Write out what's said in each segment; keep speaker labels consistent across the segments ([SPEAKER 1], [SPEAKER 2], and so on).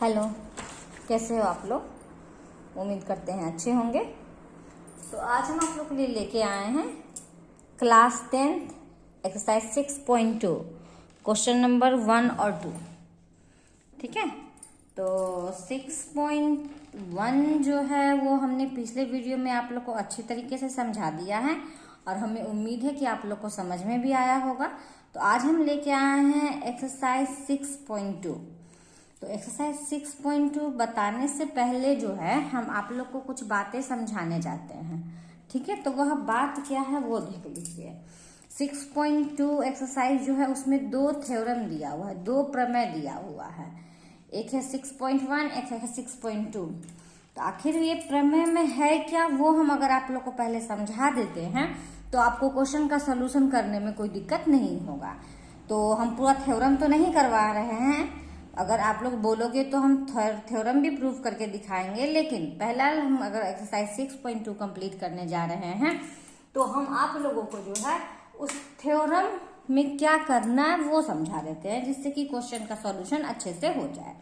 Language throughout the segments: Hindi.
[SPEAKER 1] हेलो, कैसे हो आप लोग। उम्मीद करते हैं अच्छे होंगे। तो आज हम आप लोग के लिए लेके आए हैं class 10th exercise 6.2 question number 1 और 2। ठीक है, तो 6.1 जो है वो हमने पिछले वीडियो में आप लोग को अच्छी तरीके से समझा दिया है और हमें उम्मीद है कि आप लोग को समझ में भी आया होगा। तो आज हम लेके आए हैं एक्सरसाइज 6.2। तो एक्सरसाइज 6.2 बताने से पहले जो है हम आप लोग को कुछ बातें समझाने जाते हैं। ठीक है, तो वह बात क्या है वो देख लीजिए। 6.2 एक्सरसाइज जो है उसमें दो थ्योरम दिया हुआ है, दो प्रमेय दिया हुआ है। एक है 6.1, एक है 6.2। तो आखिर ये प्रमेय में है क्या वो हम अगर आप लोग को पहले समझा देते हैं तो आपको क्वेश्चन का सोल्यूशन करने में कोई दिक्कत नहीं होगा। तो हम पूरा थ्योरम तो नहीं करवा रहे हैं, अगर आप लोग बोलोगे तो हम थ्योरम भी प्रूव करके दिखाएंगे, लेकिन पहला हम अगर एक्सरसाइज 6.2 कंप्लीट करने जा रहे हैं तो हम आप लोगों को जो है उस थ्योरम में क्या करना है वो समझा देते हैं, जिससे कि क्वेश्चन का सॉल्यूशन अच्छे से हो जाए।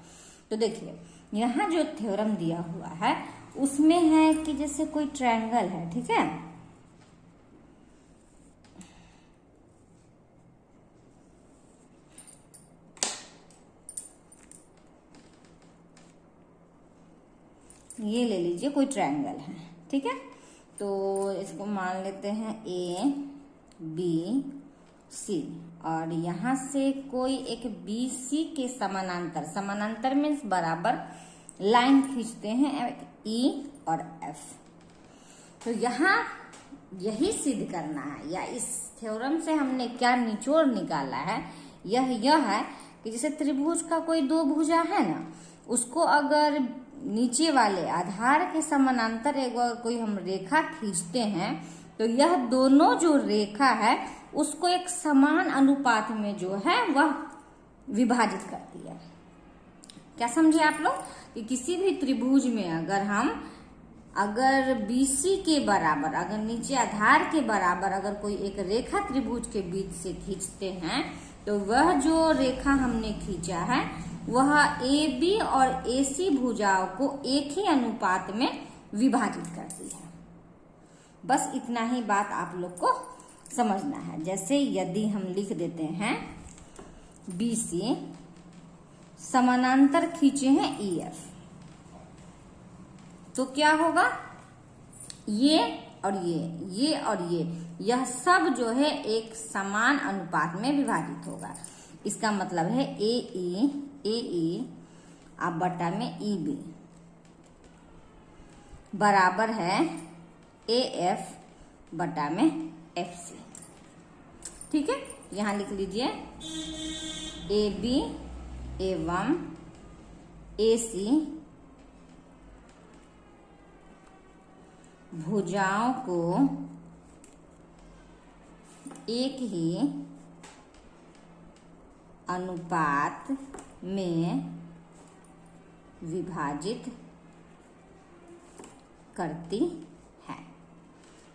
[SPEAKER 1] तो देखिए, यहाँ जो थ्योरम दिया हुआ है उसमें है कि जैसे कोई ट्रायंगल है, ठीक है, ये ले लीजिए कोई ट्रायंगल है, ठीक है। तो इसको मान लेते हैं ए बी सी, और यहां से कोई एक बी सी के समानांतर, समानांतर मीन्स बराबर लाइन खींचते हैं ई और एफ। तो यहाँ यही सिद्ध करना है, या इस थ्योरम से हमने क्या निचोड़ निकाला है, यह है कि जैसे त्रिभुज का कोई दो भुजा है ना, उसको अगर नीचे वाले आधार के समानांतर एक कोई हम रेखा खींचते हैं तो यह दोनों जो रेखा है उसको एक समान अनुपात में जो है वह विभाजित करती है। क्या समझे आप लोग कि किसी भी त्रिभुज में अगर BC के बराबर, अगर नीचे आधार के बराबर अगर कोई एक रेखा त्रिभुज के बीच से खींचते हैं तो वह जो रेखा हमने खींचा है वह AB और AC भुजाओं को एक ही अनुपात में विभाजित करती है। बस इतना ही बात आप लोग को समझना है। जैसे यदि हम लिख देते हैं BC समानांतर खींचे हैं EF, तो क्या होगा, ये और ये यह सब जो है एक समान अनुपात में विभाजित होगा। इसका मतलब है AE आप बटा में EB बराबर है AF बटा में FC। ठीक है, यहां लिख लीजिए AB एवं AC भुजाओं को एक ही अनुपात में विभाजित करती है।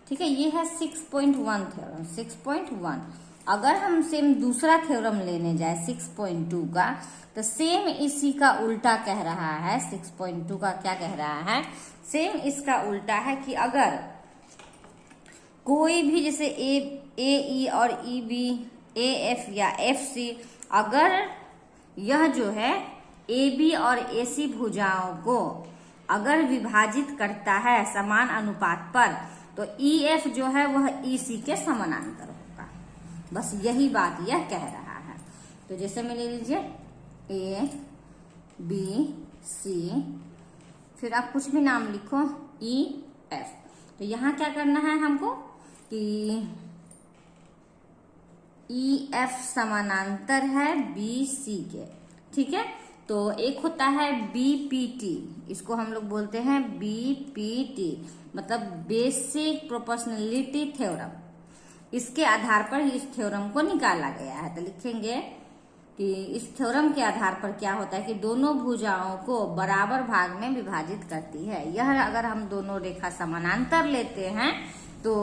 [SPEAKER 1] ठीक है, ये है 6.1 थ्योरम। 6.1 अगर हम सेम दूसरा थ्योरम लेने जाए 6.2 का, तो सेम इसी का उल्टा कह रहा है। 6.2 का क्या कह रहा है, सेम इसका उल्टा है कि अगर कोई भी जैसे AE और EB, AF या FC, अगर यह जो है AB और AC भुजाओं को अगर विभाजित करता है समान अनुपात पर, तो EF जो है वह EC के समानांतर होगा। बस यही बात यह कह रहा है। तो जैसे में ले लीजिए A B C, फिर आप कुछ भी नाम लिखो EF। तो यहाँ क्या करना है हमको कि EF समानांतर है BC के, ठीक है। तो एक होता है BPT, इसको हम लोग बोलते हैं BPT, मतलब बेसिक प्रोपोर्शनलिटी थ्योरम। इसके आधार पर इस थ्योरम को निकाला गया है। तो लिखेंगे कि इस थ्योरम के आधार पर क्या होता है कि दोनों भुजाओं को बराबर भाग में विभाजित करती है। यह अगर हम दोनों रेखा समानांतर लेते हैं तो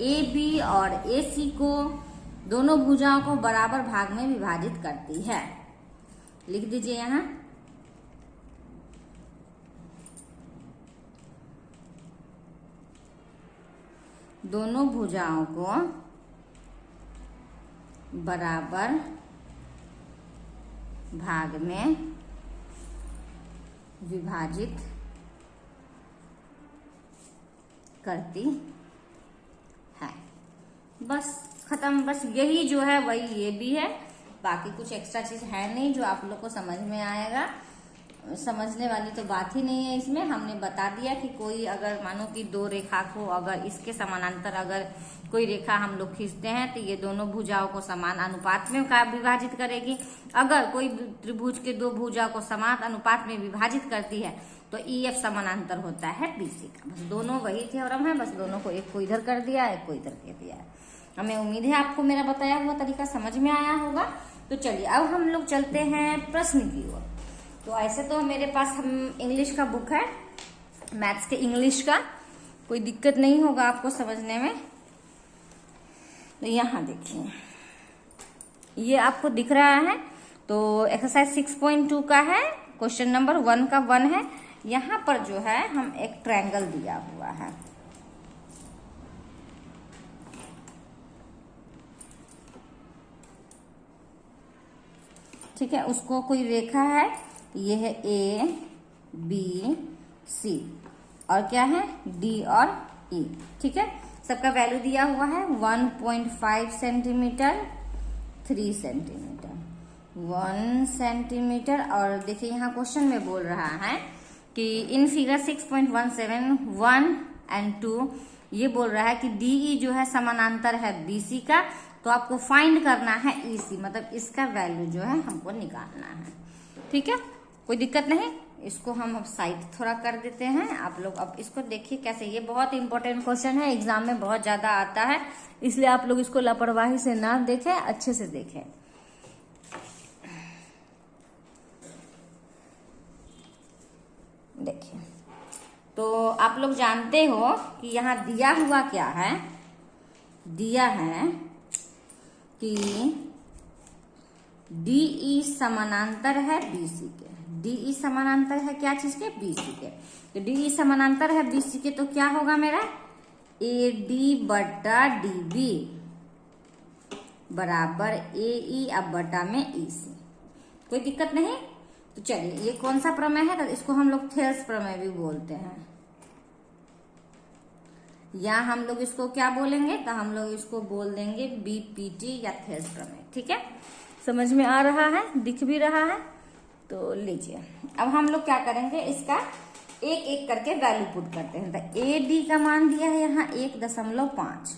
[SPEAKER 1] AB और AC को, दोनों भुजाओं को बराबर भाग में विभाजित करती है। लिख दीजिए यहाँ दोनों भुजाओं को बराबर भाग में विभाजित करती है। बस खत्म। बस यही जो है वही ये भी है, बाकी कुछ एक्स्ट्रा चीज है नहीं जो आप लोग को समझ में आएगा। समझने वाली तो बात ही नहीं है इसमें। हमने बता दिया कि कोई अगर मानो कि दो रेखा को अगर इसके समानांतर अगर कोई रेखा हम लोग खींचते हैं तो ये दोनों भुजाओं को समान अनुपात में विभाजित करेगी। अगर कोई त्रिभुज के दो भुजाओं को समान अनुपात में विभाजित करती है तो EF समानांतर होता है BC का। बस दोनों वही थ्योरम है, बस दोनों को एक को इधर कर दिया, एक को इधर कर दिया है। हमें उम्मीद है आपको मेरा बताया हुआ तरीका समझ में आया होगा। तो चलिए अब हम लोग चलते हैं प्रश्न की ओर। तो ऐसे तो मेरे पास हम इंग्लिश का बुक है, मैथ्स के इंग्लिश का, कोई दिक्कत नहीं होगा आपको समझने में। तो यहाँ देखिए ये आपको दिख रहा है। तो एक्सरसाइज 6.2 का है, क्वेश्चन नंबर 1 का 1 है। यहाँ पर जो है हम एक ट्रायंगल दिया हुआ है, ठीक है। उसको कोई रेखा है, ये है ABC और क्या है D और E, ठीक है। सबका वैल्यू दिया हुआ है 1.5 सेंटीमीटर, 3 सेंटीमीटर, 1 सेंटीमीटर। और देखिए यहाँ क्वेश्चन में बोल रहा है कि इन फिगर 6.17 1 and 2 ये बोल रहा है कि DE जो है समानांतर है BC का, तो आपको फाइंड करना है EC, मतलब इसका वैल्यू जो है हमको निकालना है, ठीक है। कोई दिक्कत नहीं। इसको हम अब साइड थोड़ा कर देते हैं। आप लोग अब इसको देखिए कैसे, ये बहुत इंपॉर्टेंट क्वेश्चन है, एग्जाम में बहुत ज्यादा आता है, इसलिए आप लोग इसको लापरवाही से ना देखें, अच्छे से देखें। देखिए तो आप लोग जानते हो कि यहाँ दिया हुआ क्या है, दिया है कि DE समानांतर है BC के। DE समानांतर है क्या चीज के? BC के। तो DE समानांतर है BC के, तो क्या होगा मेरा AD बटा DB बराबर AE अब बटा में EC। कोई दिक्कत नहीं। तो चलिए ये कौन सा प्रमेय है? तो इसको हम लोग थेल्स प्रमेय भी बोलते हैं, या हम लोग इसको क्या बोलेंगे? तो हम लोग इसको बोल देंगे BPT या थेल्स प्रमेय, ठीक है। समझ में आ रहा है, दिख भी रहा है। तो लीजिए अब हम लोग क्या करेंगे, इसका एक एक करके वैल्यू पुट करते हैं। तो AD का मान दिया है यहाँ 1.5,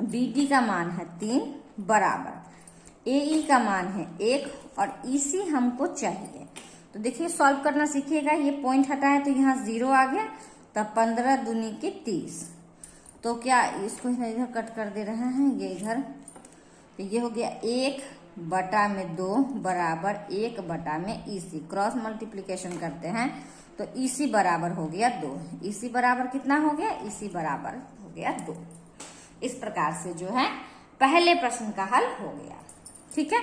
[SPEAKER 1] BD का मान है 3 बराबर, AE का मान है 1 और EC हमको चाहिए। तो देखिए सॉल्व करना सीखिएगा। ये पॉइंट हटाए तो यहाँ 0 आ गया, तब 15 दूनी की 30। तो क्या इसको इधर कट कर दे रहे हैं, ये इधर, तो ये हो गया 1 बटा में 2 बराबर 1 बटा में EC। क्रॉस मल्टीप्लीकेशन करते हैं तो EC बराबर हो गया 2। EC बराबर कितना हो गया? EC बराबर हो गया 2। इस प्रकार से जो है पहले प्रश्न का हल हो गया, ठीक है।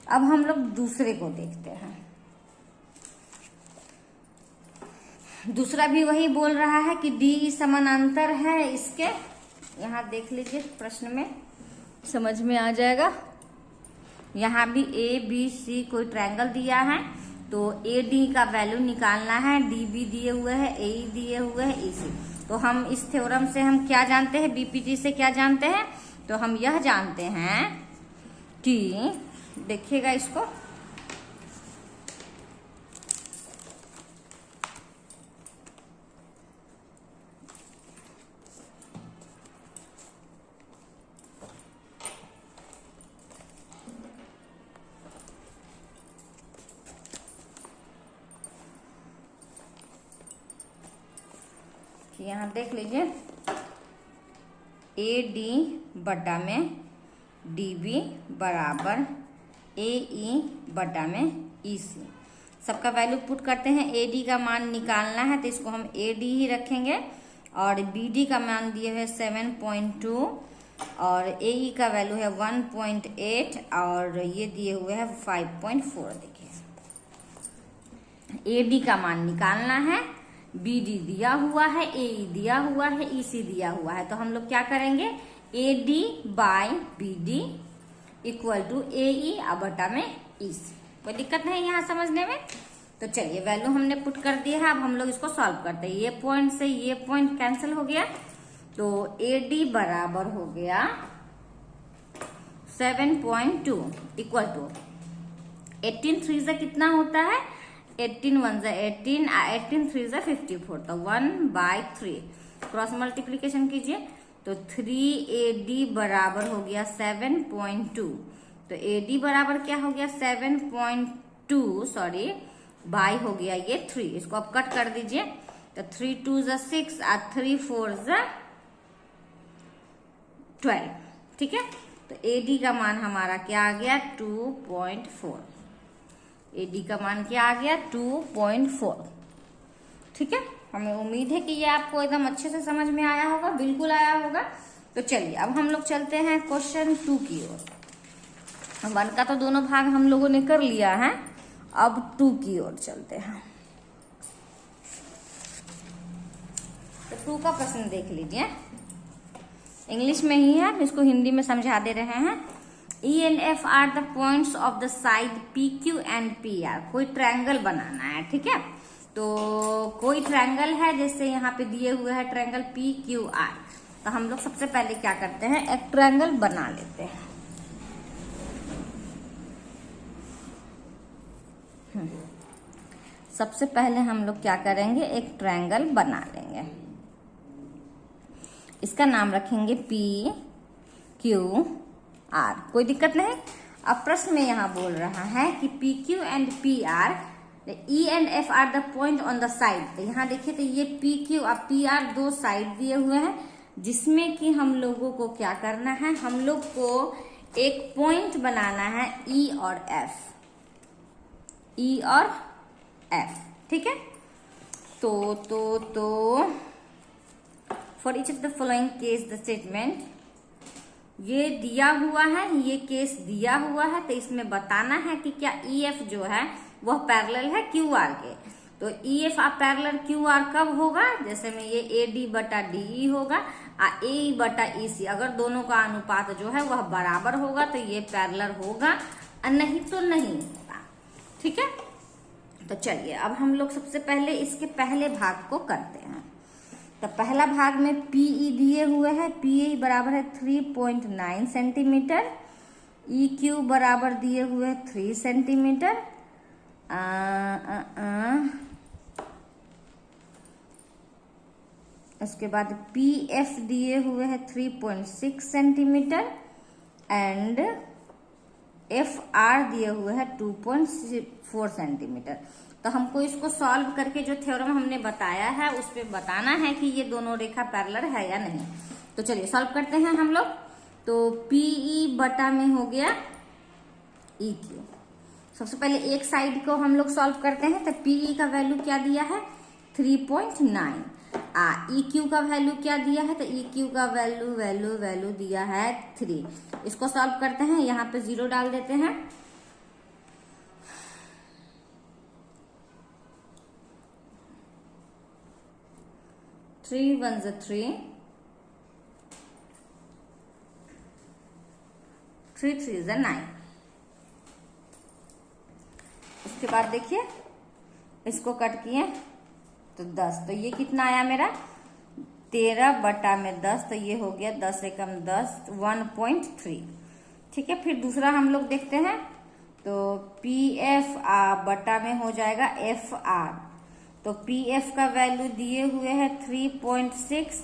[SPEAKER 1] अब हम लोग दूसरे को देखते हैं। दूसरा भी वही बोल रहा है कि DE समानांतर है इसके। यहाँ देख लीजिए प्रश्न में समझ में आ जाएगा। यहाँ भी ABC कोई ट्रायंगल दिया है, तो AD का वैल्यू निकालना है, DB दिए हुए है, AE दिए हुए है, EC। तो हम इस थ्योरम से हम क्या जानते हैं, BPT से क्या जानते हैं? तो हम यह जानते हैं कि देखिएगा इसको, यहाँ देख लीजिए AD बटा में DB बराबर AE बटा में EC। सबका वैल्यू पुट करते हैं। AD का मान निकालना है तो इसको हम AD ही रखेंगे, और BD का मान दिए हुए 7.2 और AE का वैल्यू है 1.8 और ये दिए हुए है 5.4। देखिए AD का मान निकालना है, बी डी दिया हुआ है, ए ई दिया हुआ है, ई सी दिया हुआ है। तो हम लोग क्या करेंगे, A D by B D equal to A E बटा में ई सी। कोई दिक्कत नहीं यहाँ समझने में। तो चलिए वैल्यू हमने पुट कर दिया है, अब हम लोग इसको सॉल्व करते हैं। ये पॉइंट से ये पॉइंट कैंसिल हो गया, तो ए डी बराबर हो गया 7.2 इक्वल टू 18 3 से कितना होता है, 18 1 से 18, 18 3 से 54, तो 1/3 क्रॉस मल्टीप्लीकेशन कीजिए, तो 3AD बराबर हो गया 7.2। तो AD बराबर क्या हो गया 7.2, सॉरी बाई हो गया ये 3, इसको अब कट कर दीजिए, तो 3 2 से 6 और 3 4 से 12, ठीक है। तो AD का मान हमारा क्या आ गया 2.4, AD का मान क्या आ गया 2.4, ठीक है। हमें उम्मीद है कि ये आपको एकदम अच्छे से समझ में आया होगा, बिल्कुल आया होगा। तो चलिए अब हम लोग चलते हैं क्वेश्चन 2 की ओर। 1 का तो दोनों भाग हम लोगों ने कर लिया है, अब 2 की ओर चलते हैं। तो 2 का प्रश्न देख लीजिए, इंग्लिश में ही है, इसको हिंदी में समझा दे रहे हैं। E and F are the points of the side PQ and PR। कोई ट्रायंगल बनाना है, ठीक है। तो कोई ट्रायंगल है, जैसे यहाँ पे दिए हुए है ट्रायंगल PQR। तो हम लोग सबसे पहले क्या करते हैं, एक ट्रायंगल बना लेते हैं। सबसे पहले हम लोग क्या करेंगे, एक ट्रायंगल बना लेंगे। इसका नाम रखेंगे PQR, कोई दिक्कत नहीं। अब प्रश्न में यहाँ बोल रहा है कि PQ and PR, E and F are the point on the side. तो यहाँ देखिए, तो ये PQ और PR दो साइड दिए हुए हैं, जिसमें कि हम लोगों को क्या करना है, हम लोग को एक पॉइंट बनाना है E और F, E और F, ठीक है। तो for each of the following case the statement, ये दिया हुआ है, ये केस दिया हुआ है, तो इसमें बताना है कि क्या EF जो है वह पैरेलल है QR के। तो EF पैरेलल QR कब होगा, जैसे में ये AD बटा DE होगा और AE बटा EC। अगर दोनों का अनुपात जो है वह बराबर होगा तो ये पैरेलल होगा, और नहीं तो नहीं होगा, ठीक है। तो चलिए अब हम लोग सबसे पहले इसके पहले भाग को करते हैं। तो पहला भाग में PE दिए हुए है, PE बराबर है 3.9 सेंटीमीटर, EQ बराबर दिए हुए है 3 सेंटीमीटर, उसके बाद PF दिए हुए है 3.6 सेंटीमीटर एंड FR दिए हुए है 2.4 सेंटीमीटर। तो हमको इसको सॉल्व करके जो थ्योरम हमने बताया है उस पे बताना है कि ये दोनों रेखा पैरेलल है या नहीं। तो चलिए सॉल्व करते हैं हम लोग। तो PE बटा में हो गया EQ। सबसे पहले एक साइड को हम लोग सॉल्व करते हैं। तो PE का वैल्यू क्या दिया है 3.9, EQ का वैल्यू क्या दिया है, तो EQ का वैल्यू दिया है 3। इसको सॉल्व करते हैं, यहाँ पे 0 डाल देते हैं। थ्री 1 से 3, 3 3 से 9। उसके बाद देखिए इसको कट किए तो 10, तो ये कितना आया मेरा 13 बटा में 10, तो ये हो गया 10 एकम 10, 1.3, ठीक है। फिर दूसरा हम लोग देखते हैं, तो PF बटा में हो जाएगा FR। तो PF का वैल्यू दिए हुए है 3.6,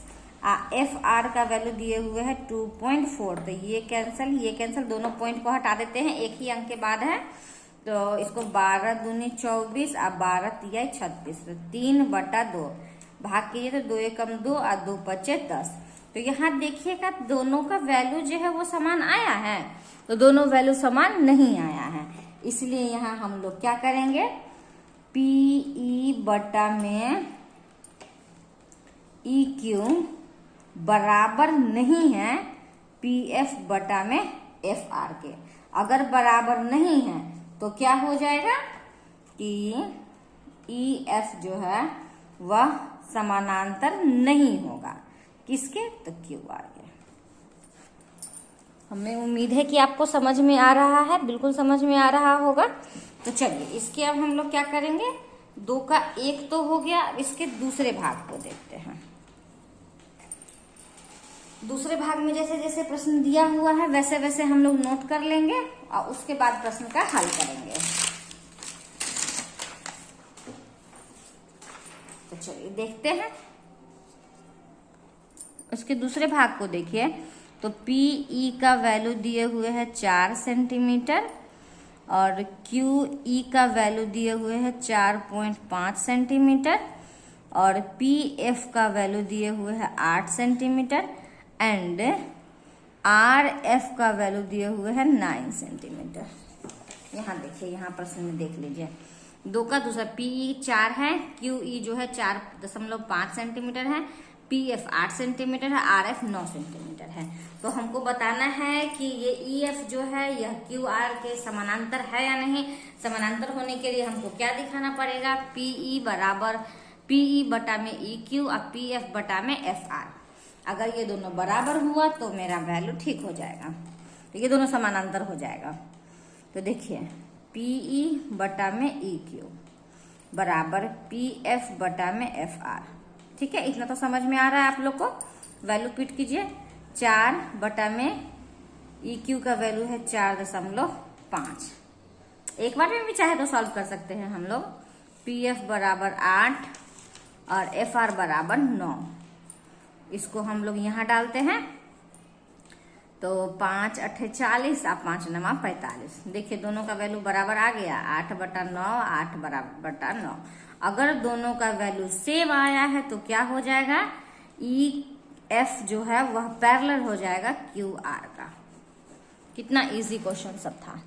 [SPEAKER 1] FR का वैल्यू दिए हुए है 2.4। तो ये कैंसल, दोनों पॉइंट को हटा देते हैं, एक ही अंक के बाद है। तो इसको 12 दूनी 24 और 12 तिया 36, तो 3 बटा 2 भाग कीजिए, तो 2 एकम 2 और 2 पचे 10। तो यहाँ देखिएगा दोनों का वैल्यू जो है वो समान आया है, तो दोनों वैल्यू समान नहीं आया है, इसलिए यहाँ हम लोग क्या करेंगे, PE बटा में EQ बराबर नहीं है PF बटा में FR के। अगर बराबर नहीं है तो क्या हो जाएगा कि EF जो है वह समानांतर नहीं होगा। किसके? तो क्यू आर के। हमें उम्मीद है कि आपको समझ में आ रहा है, बिल्कुल समझ में आ रहा होगा। तो चलिए इसके अब हम लोग क्या करेंगे, 2 का 1 तो हो गया, अब इसके दूसरे भाग को देखते हैं। दूसरे भाग में जैसे जैसे प्रश्न दिया हुआ है वैसे वैसे हम लोग नोट कर लेंगे और उसके बाद प्रश्न का हल करेंगे। तो चलिए देखते हैं। उसके दूसरे भाग को देखिए तो PE का वैल्यू दिए हुए है 4 सेंटीमीटर और QE का वैल्यू दिए हुए है 4.5 सेंटीमीटर और PF का वैल्यू दिए हुए है 8 सेंटीमीटर एंड RF का वैल्यू दिए हुए है 9 सेंटीमीटर। यहाँ देखिए, यहाँ प्रश्न में देख लीजिए, 2 का दूसरा PE 4 है, QE जो है 4.5 सेंटीमीटर है, PF 8 सेंटीमीटर है, RF 9 सेंटीमीटर है। तो हमको बताना है कि ये EF जो है यह QR के समानांतर है या नहीं। समानांतर होने के लिए हमको क्या दिखाना पड़ेगा, PE बटा में EQ और PF बटा में FR। अगर ये दोनों बराबर हुआ तो मेरा वैल्यू ठीक हो जाएगा, तो ये दोनों समानांतर हो जाएगा। तो देखिए PE बटा में EQ बराबर PF बटा में FR। ठीक है, इतना तो समझ में आ रहा है आप लोग को। वैल्यू पिट कीजिए, 4 बटा में EQ का वैल्यू है 4.5। एक बार में भी चाहे तो सॉल्व कर सकते हैं हम लोग। PF बराबर 8 और FR बराबर 9। इसको हम लोग यहाँ डालते हैं तो 5 8 40 और 5 9 45। देखिए दोनों का वैल्यू बराबर आ गया, 8 बटा 9 8 बटा 9। अगर दोनों का वैल्यू सेम आया है तो क्या हो जाएगा, EF जो है वह पैरेलल हो जाएगा QR का। कितना इजी क्वेश्चन सब था,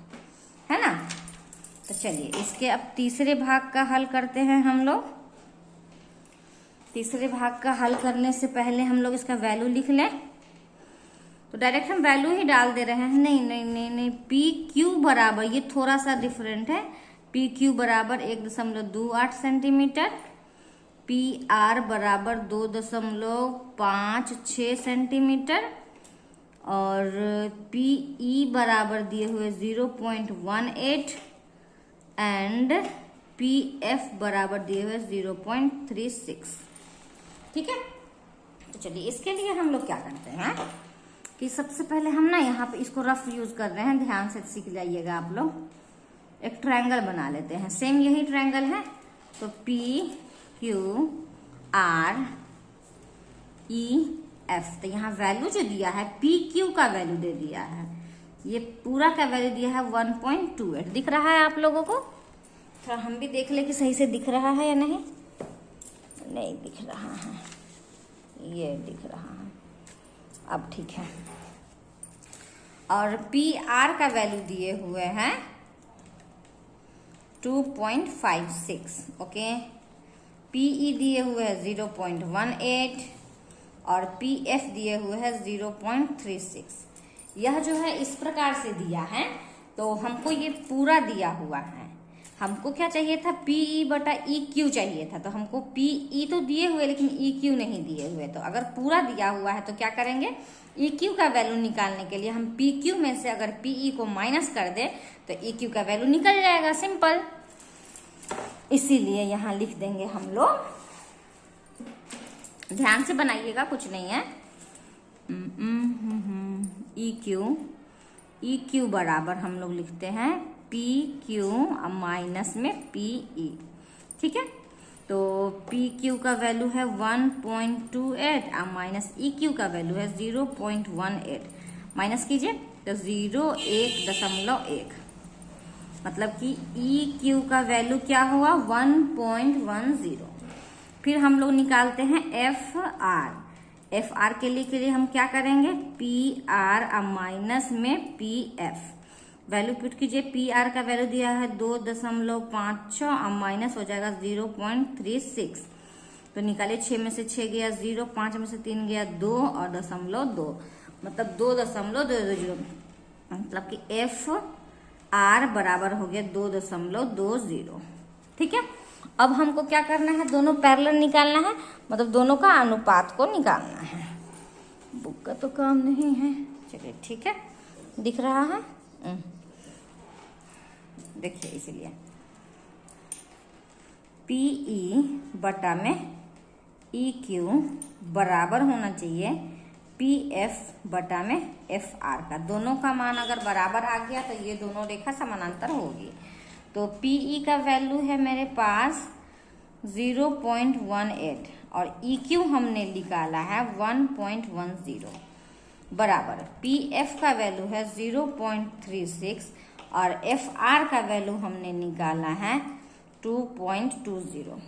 [SPEAKER 1] है ना। तो चलिए इसके अब तीसरे भाग का हल करते हैं हम लोग। तीसरे भाग का हल करने से पहले हम लोग इसका वैल्यू लिख लें। तो डायरेक्ट हम वैल्यू ही डाल दे रहे हैं। नहीं नहीं नहीं नहीं, PQ बराबर, ये थोड़ा सा डिफरेंट है। PQ बराबर 1.28 सेंटीमीटर, PR बराबर 2.56 सेंटीमीटर और PE बराबर दिए हुए 0.18 एंड PF बराबर दिए हुए 0.36। ठीक है, तो चलिए इसके लिए हम लोग क्या करते हैं कि सबसे पहले हम ना यहाँ पे इसको रफ यूज कर रहे हैं, ध्यान से सीख जाइएगा आप लोग। एक ट्रायंगल बना लेते हैं, सेम यही ट्रायंगल है। तो PQREF, तो यहाँ वैल्यू जो दिया है PQ का वैल्यू दे दिया है, ये पूरा का वैल्यू दिया है 1.28। दिख रहा है आप लोगों को? थोड़ा हम भी देख ले कि सही से दिख रहा है या नहीं। नहीं दिख रहा है, ये दिख रहा है, अब ठीक है। और PR का वैल्यू दिए हुए हैं 2.56। ओके, PE दिए हुए हैं 0.18 और PF दिए हुए हैं 0.36। यह जो है इस प्रकार से दिया है, तो हमको ये पूरा दिया हुआ है। हमको क्या चाहिए था, PE बटा EQ चाहिए था। तो हमको PE तो दिए हुए लेकिन EQ नहीं दिए हुए। तो अगर पूरा दिया हुआ है तो क्या करेंगे, EQ का वैल्यू निकालने के लिए हम PQ में से अगर PE को माइनस कर दे तो EQ का वैल्यू निकल जाएगा, सिंपल। इसीलिए यहाँ लिख देंगे हम लोग, ध्यान से बनाइएगा, कुछ नहीं है। EQ बराबर हम लोग लिखते हैं PQ माइनस में PE। ठीक है, तो PQ का वैल्यू है 1.28 और माइनस EQ का वैल्यू है 0.18। माइनस कीजिए तो 1.1, मतलब कि EQ का वैल्यू क्या हुआ, 1.10। फिर हम लोग निकालते हैं FR के लिए हम क्या करेंगे, PR माइनस में PF। वैल्यू पुट कीजिए, PR का वैल्यू दिया है 2.56 और माइनस हो जाएगा 0.36। तो निकालिए, 6 में से 6 गया 0, 5 में से 3 गया 2 और 0.2, मतलब 2.220। मतलब कि FR बराबर हो गया 2.20। ठीक है, अब हमको क्या करना है, दोनों पैरेलल निकालना है, मतलब दोनों का अनुपात को निकालना है। बुक का तो काम नहीं है, चलिए ठीक है, दिख रहा है, देखिए इसलिए PE बटा में EQ बराबर होना चाहिए PF बटा में FR का। दोनों का मान अगर बराबर आ गया तो ये दोनों रेखा समानांतर होगी। तो PE का वैल्यू है मेरे पास 0.18 और EQ हमने निकाला है 1.10 बराबर PF का वैल्यू है 0.36 और FR का वैल्यू हमने निकाला है 2.20।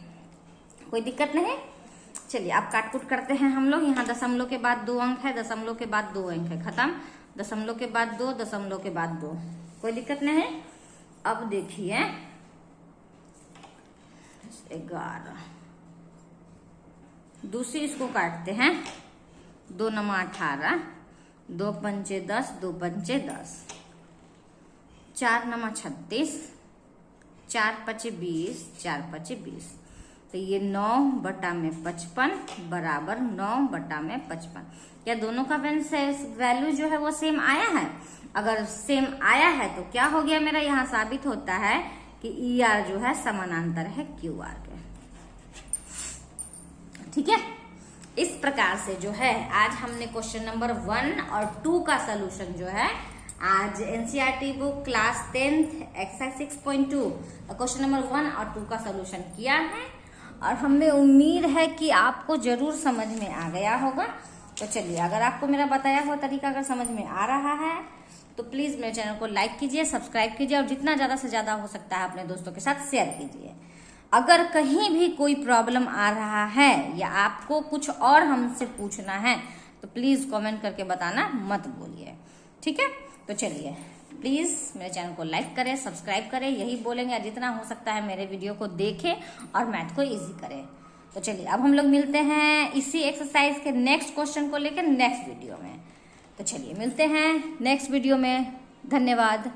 [SPEAKER 1] कोई दिक्कत नहीं। चलिए अब काट कुट करते हैं हम लोग। यहाँ दशमलव के बाद 2 अंक है, दशमलव के बाद 2 अंक है, खत्म। दशमलव के बाद 2, दशमलव के बाद 2, कोई दिक्कत नहीं। अब देखिए 11, दूसरी इसको काटते हैं। 2 नमा 18, 2 पंचे 10, 2 पंचे 10, 4 नमा 36, 4 पचे 20, 4 पचे 20। तो ये 9 बटा में 55 बराबर 9 बटा में 55। क्या दोनों का वैल्यू जो है वो सेम आया है? अगर सेम आया है तो क्या हो गया मेरा, यहाँ साबित होता है कि ER जो है समानांतर है QR के। ठीक है, इस प्रकार से जो है आज हमने क्वेश्चन नंबर 1 और 2 का सलूशन जो है आज NCERT book class 10th exercise 6.2 question number 1 और 2 का सलूशन किया है और हमें उम्मीद है कि आपको जरूर समझ में आ गया होगा। तो चलिए, अगर आपको मेरा बताया हुआ तरीका अगर समझ में आ रहा है तो प्लीज मेरे चैनल को लाइक कीजिए, सब्सक्राइब कीजिए और जितना ज्यादा से ज्यादा हो सकता है अपने दोस्तों के साथ शेयर कीजिए। अगर कहीं भी कोई प्रॉब्लम आ रहा है या आपको कुछ और हमसे पूछना है तो प्लीज कमेंट करके बताना मत बोलिए। ठीक है, तो चलिए प्लीज मेरे चैनल को लाइक करें, सब्सक्राइब करें, यही बोलेंगे। जितना हो सकता है मेरे वीडियो को देखें और मैथ को इजी करें। तो चलिए अब हम लोग मिलते हैं इसी एक्सरसाइज के नेक्स्ट क्वेश्चन को लेकर नेक्स्ट वीडियो में। तो चलिए मिलते हैं नेक्स्ट वीडियो में। धन्यवाद।